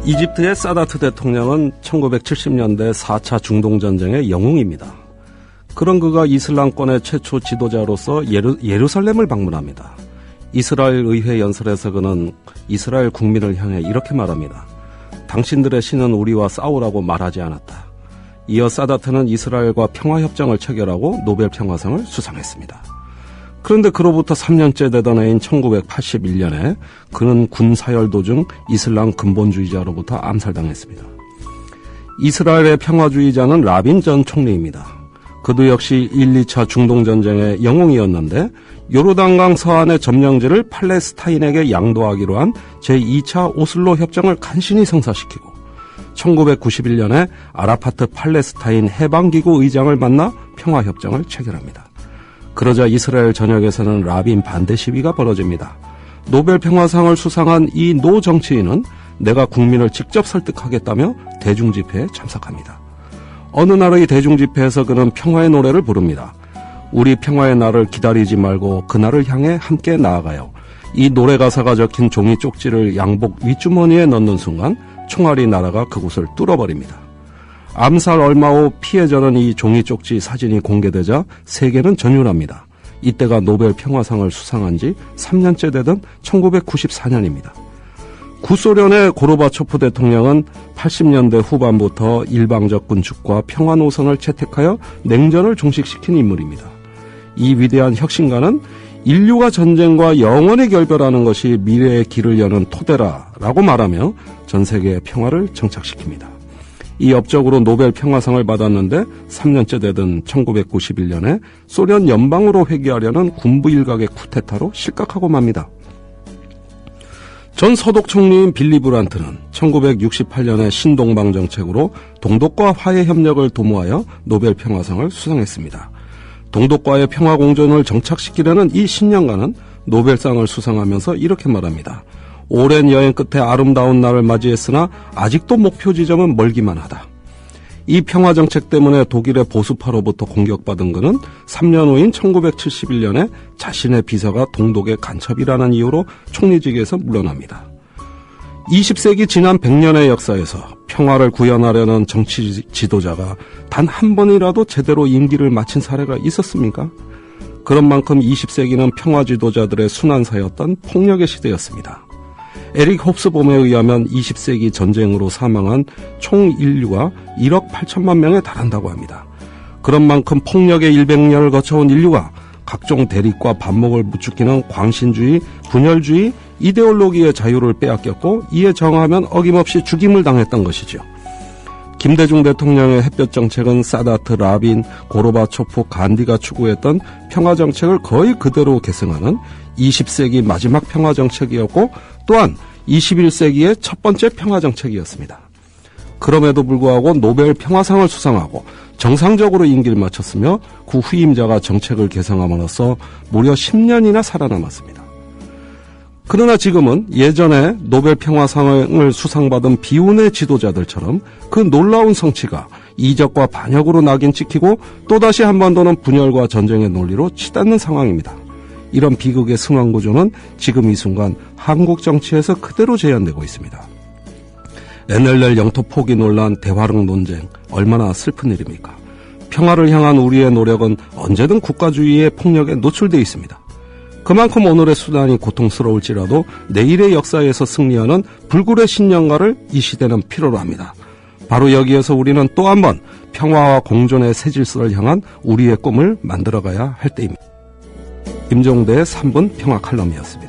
이집트의 사다트 대통령은 1970년대 4차 중동전쟁의 영웅입니다. 그런 그가 이슬람권의 최초 지도자로서 예루살렘을 방문합니다. 이스라엘 의회 연설에서 그는 이스라엘 국민을 향해 이렇게 말합니다. 당신들의 신은 우리와 싸우라고 말하지 않았다. 이어 사다트는 이스라엘과 평화협정을 체결하고 노벨 평화상을 수상했습니다. 그런데 그로부터 3년째 되던 해인 1981년에 그는 군 사열 도중 이슬람 근본주의자로부터 암살당했습니다. 이스라엘의 평화주의자는 라빈 전 총리입니다. 그도 역시 1, 2차 중동전쟁의 영웅이었는데 요르단강 서안의 점령지를 팔레스타인에게 양도하기로 한 제2차 오슬로 협정을 간신히 성사시키고 1991년에 아라파트 팔레스타인 해방기구 의장을 만나 평화협정을 체결합니다. 그러자 이스라엘 전역에서는 라빈 반대 시위가 벌어집니다. 노벨 평화상을 수상한 이 노 정치인은 내가 국민을 직접 설득하겠다며 대중집회에 참석합니다. 어느 날의 대중집회에서 그는 평화의 노래를 부릅니다. 우리 평화의 날을 기다리지 말고 그날을 향해 함께 나아가요. 이 노래 가사가 적힌 종이 쪽지를 양복 윗주머니에 넣는 순간 총알이 날아가 그곳을 뚫어버립니다. 암살 얼마 후 피해자는 이 종이 쪽지 사진이 공개되자 세계는 전율합니다. 이때가 노벨 평화상을 수상한 지 3년째 되던 1994년입니다. 구소련의 고르바초프 대통령은 80년대 후반부터 일방적 군축과 평화 노선을 채택하여 냉전을 종식시킨 인물입니다. 이 위대한 혁신가는 인류가 전쟁과 영원히 결별하는 것이 미래의 길을 여는 토대라라고 말하며 전 세계의 평화를 정착시킵니다. 이 업적으로 노벨 평화상을 받았는데 3년째 되던 1991년에 소련 연방으로 회귀하려는 군부 일각의 쿠데타로 실각하고 맙니다. 전 서독 총리인 빌리 브란트는 1968년에 신동방 정책으로 동독과 화해 협력을 도모하여 노벨 평화상을 수상했습니다. 동독과의 평화 공존을 정착시키려는 이 신년가는 노벨상을 수상하면서 이렇게 말합니다. 오랜 여행 끝에 아름다운 날을 맞이했으나 아직도 목표 지점은 멀기만 하다. 이 평화 정책 때문에 독일의 보수파로부터 공격받은 그는 3년 후인 1971년에 자신의 비서가 동독의 간첩이라는 이유로 총리직에서 물러납니다. 20세기 지난 100년의 역사에서 평화를 구현하려는 정치 지도자가 단 한 번이라도 제대로 임기를 마친 사례가 있었습니까? 그런 만큼 20세기는 평화 지도자들의 순환사였던 폭력의 시대였습니다. 에릭 홉스봄에 의하면 20세기 전쟁으로 사망한 총 인류가 1억 8천만 명에 달한다고 합니다. 그런 만큼 폭력의 100년을 거쳐온 인류가 각종 대립과 반목을 부추기는 광신주의, 분열주의, 이데올로기의 자유를 빼앗겼고 이에 저항하면 어김없이 죽임을 당했던 것이죠. 김대중 대통령의 햇볕 정책은 사다트, 라빈, 고르바초프, 간디가 추구했던 평화 정책을 거의 그대로 계승하는 20세기 마지막 평화 정책이었고 또한 21세기의 첫 번째 평화 정책이었습니다. 그럼에도 불구하고 노벨 평화상을 수상하고 정상적으로 임기를 마쳤으며 그 후임자가 정책을 개성함으로써 무려 10년이나 살아남았습니다. 그러나 지금은 예전에 노벨 평화상을 수상받은 비운의 지도자들처럼 그 놀라운 성취가 이적과 반역으로 낙인 찍히고 또다시 한반도는 분열과 전쟁의 논리로 치닫는 상황입니다. 이런 비극의 승왕구조는 지금 이 순간 한국 정치에서 그대로 재현되고 있습니다. NLL 영토 포기 논란, 대화력 논쟁, 얼마나 슬픈 일입니까? 평화를 향한 우리의 노력은 언제든 국가주의의 폭력에 노출되어 있습니다. 그만큼 오늘의 수단이 고통스러울지라도 내일의 역사에서 승리하는 불굴의 신년가를 이 시대는 필요로 합니다. 바로 여기에서 우리는 또 한 번 평화와 공존의 새 질서를 향한 우리의 꿈을 만들어가야 할 때입니다. 김종대의 3분 평화 칼럼이었습니다.